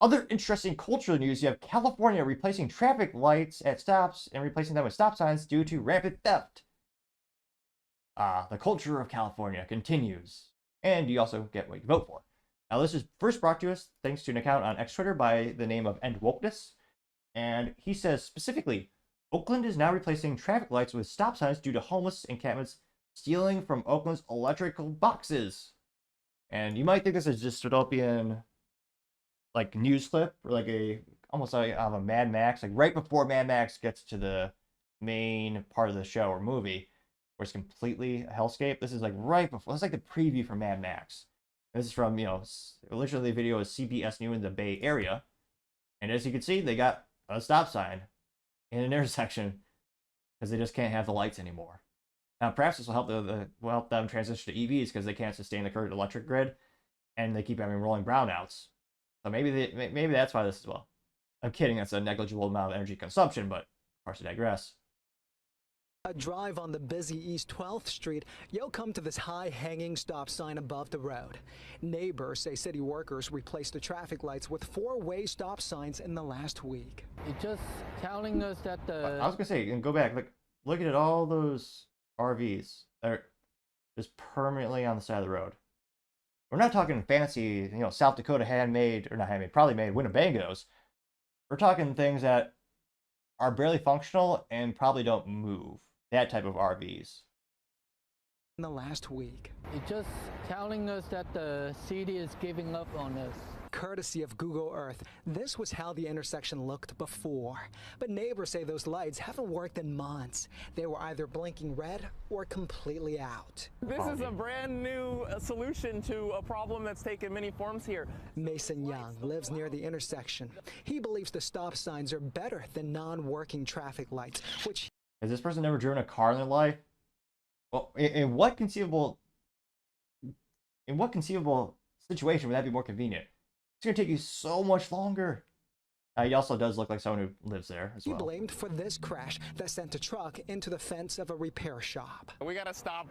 Other interesting cultural news, you have California replacing traffic lights at stops and replacing them with stop signs due to rampant theft. The culture of California continues. And you also get what you vote for. Now, this is first brought to us thanks to an account on X Twitter by the name of End Wokeness. And he says specifically, Oakland is now replacing traffic lights with stop signs due to homeless encampments stealing from Oakland's electrical boxes. And you might think this is just dystopian, like, news clip, or like a almost like a Mad Max, like right before Mad Max gets to the main part of the show or movie, where it's completely a hellscape. This is like right before. It's like the preview for Mad Max. This is from, originally the video is CBS News in the Bay Area, and as you can see, they got a stop sign in an intersection because they just can't have the lights anymore. Now, perhaps this will help them transition to EVs because they can't sustain the current electric grid, and they keep having rolling brownouts. So maybe that's why this is well. I'm kidding. That's a negligible amount of energy consumption, but of course, I digress. A drive on the busy East 12th Street, you'll come to this high-hanging stop sign above the road. Neighbors say city workers replaced the traffic lights with 4-way stop signs in the last week. It's just telling us that the... I was gonna say, and go back, look at all those RVs that are just permanently on the side of the road. We're not talking fancy, South Dakota handmade, or not handmade, probably made Winnebagos. We're talking things that are barely functional and probably don't move. That type of RVs. In the last week. It's just telling us that the city is giving up on us. Courtesy of Google Earth, this was how the intersection looked before. But neighbors say those lights haven't worked in months. They were either blinking red or completely out. This is a brand new solution to a problem that's taken many forms here. Mason Young lives near the intersection. He believes the stop signs are better than non-working traffic lights, which... Has this person never driven a car in their life? Well, in what conceivable situation would that be more convenient? It's going to take you so much longer. He also does look like someone who lives there as well. He blamed for this crash that sent a truck into the fence of a repair shop. We got to stop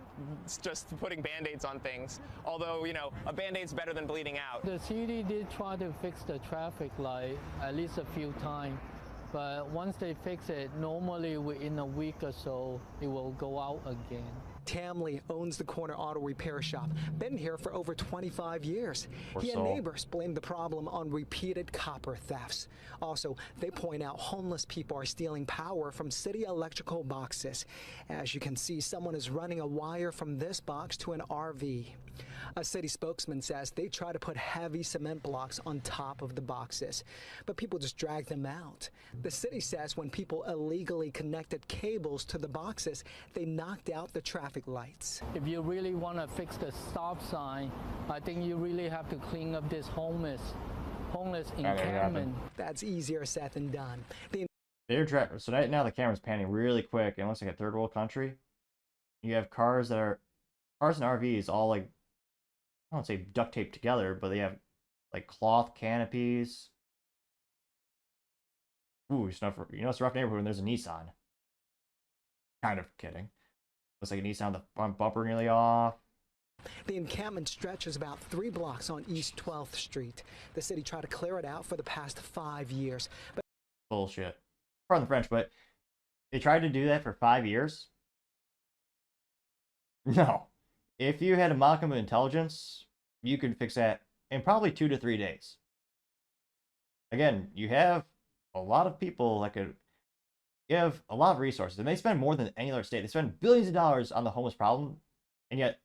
just putting Band-Aids on things. Although, a Band-Aid's better than bleeding out. The city did try to fix the traffic light at least a few times. But once they fix it, normally within a week or so, it will go out again. Tamley owns the corner auto repair shop. Been here for over 25 years. He and neighbors blame the problem on repeated copper thefts. Also, they point out homeless people are stealing power from city electrical boxes. As you can see, someone is running a wire from this box to an RV. A city spokesman says they try to put heavy cement blocks on top of the boxes, but people just drag them out. The city says when people illegally connected cables to the boxes, they knocked out the traffic lights. If you really want to fix the stop sign, I think you really have to clean up this homeless encampment. That's easier said than done. So right now the camera's panning really quick, and it looks like a third world country. You have cars and RVs all like, I don't say duct taped together, but they have like cloth canopies. Ooh, it's a rough neighborhood when there's a Nissan. Kind of kidding. Looks like a Nissan, the front bumper nearly off. The encampment stretches about 3 blocks on East 12th Street. The city tried to clear it out for the past 5 years. But bullshit. Pardon the French, but they tried to do that for 5 years? No. If you had a modicum of intelligence, you could fix that in probably 2 to 3 days. Again, you have a lot of people you have a lot of resources, and they spend more than any other state. They spend billions of dollars on the homeless problem, and yet,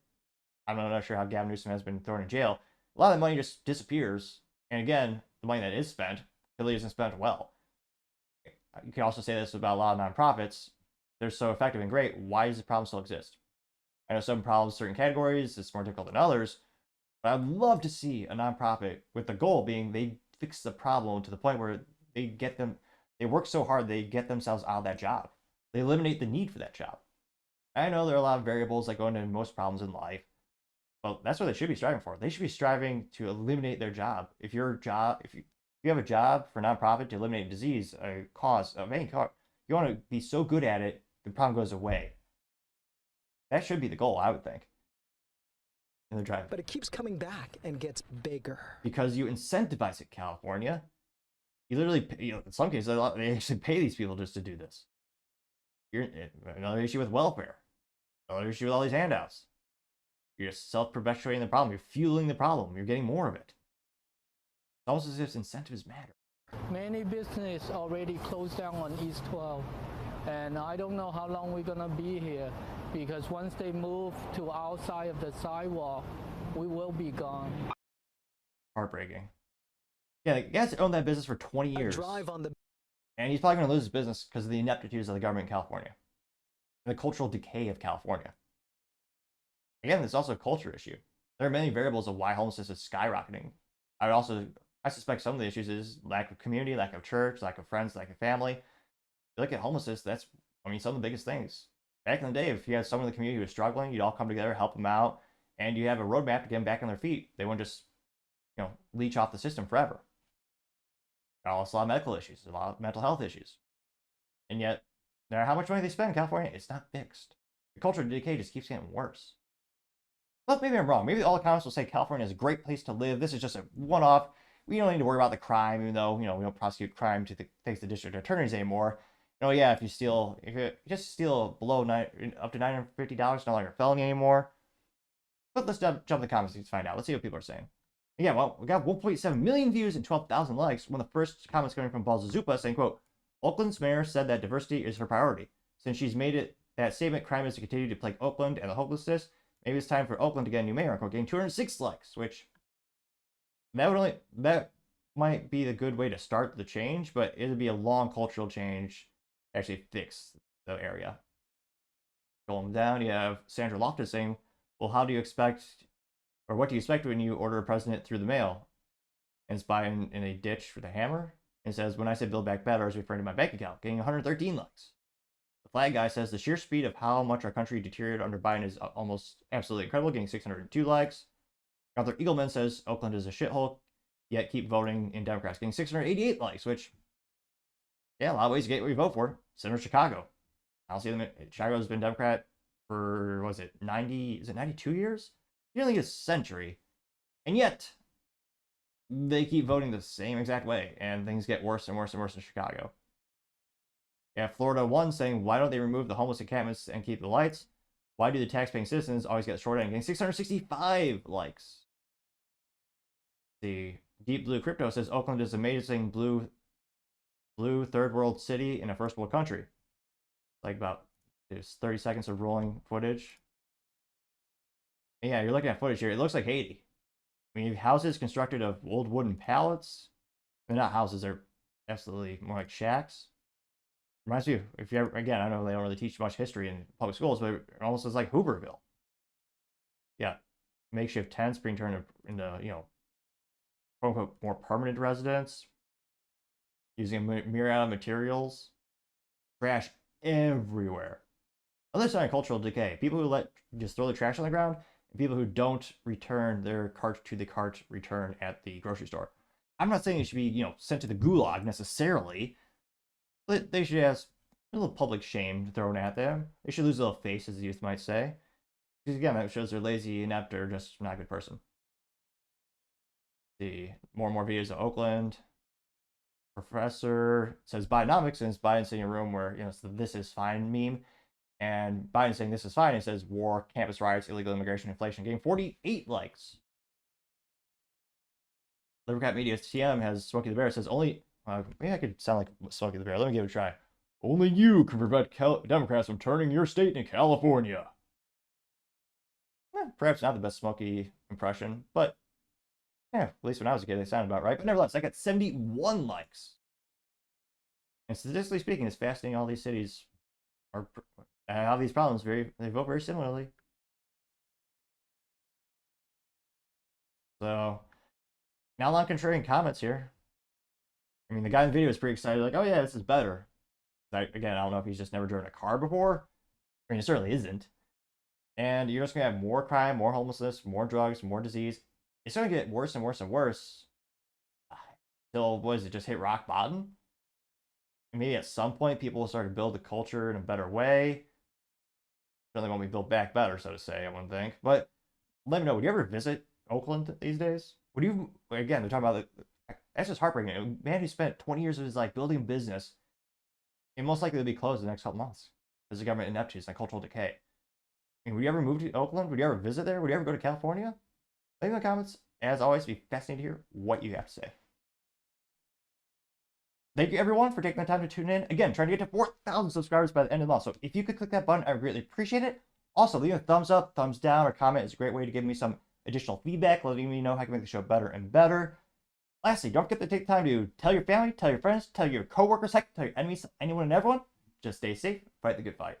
I'm not sure how Gavin Newsom has been thrown in jail. A lot of the money just disappears, and again, the money that is spent really isn't spent well. You can also say this about a lot of nonprofits. They're so effective and great. Why does the problem still exist? I know some problems, certain categories, it's more difficult than others, but I'd love to see a nonprofit with the goal being they fix the problem to the point where they work so hard they get themselves out of that job. They eliminate the need for that job. I know there are a lot of variables that go into most problems in life, but that's what they should be striving for. They should be striving to eliminate their job. If you have a job for a nonprofit to eliminate a disease, a cause of any cause, you want to be so good at it, the problem goes away. That should be the goal, I would think. In the drive. But it keeps coming back and gets bigger. Because you incentivize it, California. You literally, in some cases, they actually pay these people just to do this. Another issue with welfare. Another issue with all these handouts. You're just self-perpetuating the problem. You're fueling the problem. You're getting more of it. It's almost as if incentives matter. Many businesses already closed down on East 12, and I don't know how long we're gonna be here, because once they move to outside of the sidewalk, we will be gone. Heartbreaking. Yeah, the guy's owned that business for 20 years. And he's probably going to lose his business because of the ineptitudes of the government in California. And the cultural decay of California. Again, there's also a culture issue. There are many variables of why homelessness is skyrocketing. I suspect some of the issues is lack of community, lack of church, lack of friends, lack of family. You look at homelessness, that's, some of the biggest things. Back in the day, if you had someone in the community who was struggling, you'd all come together, help them out, and you have a roadmap to get them back on their feet. They wouldn't just, leech off the system forever. Also, a lot of medical issues, a lot of mental health issues. And yet, no matter how much money they spend in California, it's not fixed. The culture of decay just keeps getting worse. But maybe I'm wrong. Maybe all economists will say California is a great place to live. This is just a one-off. We don't need to worry about the crime, even though, we don't prosecute crime to thanks to district attorneys anymore. Yeah, if you just steal below up to $950, no longer a felony anymore. But let's jump in the comments to find out. Let's see what people are saying. Yeah, well, we got 1.7 million views and 12,000 likes. One of the first comments coming from Balzazupa saying, quote, Oakland's mayor said that diversity is her priority. Since she's made it that statement, crime is to continue to plague Oakland and the hopelessness. Maybe it's time for Oakland to get a new mayor. Unquote, getting 206 likes, which that might be the good way to start the change, but it would be a long cultural change to actually fix the area. Going down, you have Sandra Loftus saying, well, how do you expect, or what do you expect when you order a president through the mail? And it's by in a ditch with a hammer. And it says, when I said Build Back Better, I was referring to my bank account, getting 113 likes. The flag guy says, the sheer speed of how much our country deteriorated under Biden is almost absolutely incredible, getting 602 likes. Arthur Eagleman says, Oakland is a shithole, yet keep voting in Democrats, getting 688 likes, which, yeah, a lot of ways to get what you vote for. Similar to Chicago. I'll see them. Chicago's been Democrat for, what is it, 92 years? Nearly a century. And yet, they keep voting the same exact way, and things get worse and worse and worse in Chicago. Yeah, Florida 1 saying, why don't they remove the homeless encampments and keep the lights? Why do the tax-paying citizens always get short end? Getting 665 likes. The Deep Blue Crypto says, Oakland is amazing blue third world city in a first world country. Like about, there's 30 seconds of rolling footage. And yeah, you're looking at footage here. It looks like Haiti. You have houses constructed of old wooden pallets. They're not houses, they're absolutely more like shacks. Reminds me of, if you ever, again, I know they don't really teach much history in public schools, but it almost is like Hooverville. Yeah, makeshift tents being turned into, quote unquote, more permanent residence, using a myriad of materials, trash everywhere. Other side of cultural decay, people who just throw the trash on the ground, and people who don't return their cart to the cart return at the grocery store. I'm not saying it should be, sent to the gulag necessarily, but they should have a little public shame thrown at them. They should lose a little face, as the youth might say. Because again, that shows they're lazy, inept, or just not a good person. See more and more videos of Oakland. Professor says Bidenomics, and it's Biden sitting in a room where, it's the "this is fine" meme. And Biden saying this is fine. It says war, campus riots, illegal immigration, inflation, getting 48 likes. Libercat Media TM has Smokey the Bear. It says only, maybe I could sound like Smokey the Bear. Let me give it a try. Only you can prevent Democrats from turning your state into California. Perhaps not the best Smokey impression, but yeah, at least when I was a kid, they sounded about right. But nevertheless, I got 71 likes. And statistically speaking, it's fascinating all these cities have these problems. They vote very similarly. So, now a lot of contrarian comments here. The guy in the video is pretty excited, like, oh yeah, this is better. Again, I don't know if he's just never driven a car before. It certainly isn't. And you're just going to have more crime, more homelessness, more drugs, more disease. It's going to get worse and worse and worse. Until, what is it, just hit rock bottom? And maybe at some point people will start to build the culture in a better way. Certainly won't be built back better, so to say, I wouldn't think. But let me know, would you ever visit Oakland these days? Would you, again, they're talking about That's just heartbreaking. A man who spent 20 years of his life building a business and most likely to be closed in the next couple months because of government ineptitude and cultural decay. I mean, would you ever move to Oakland? Would you ever visit there? Would you ever go to California? Leave in the comments. As always, it'd be fascinating to hear what you have to say. Thank you, everyone, for taking the time to tune in. Again, trying to get to 4,000 subscribers by the end of the month. So if you could click that button, I would greatly appreciate it. Also, leave a thumbs up, thumbs down, or comment is a great way to give me some additional feedback, letting me know how I can make the show better and better. Lastly, don't forget to take time to tell your family, tell your friends, tell your coworkers, heck, tell your enemies, anyone and everyone. Just stay safe, fight the good fight.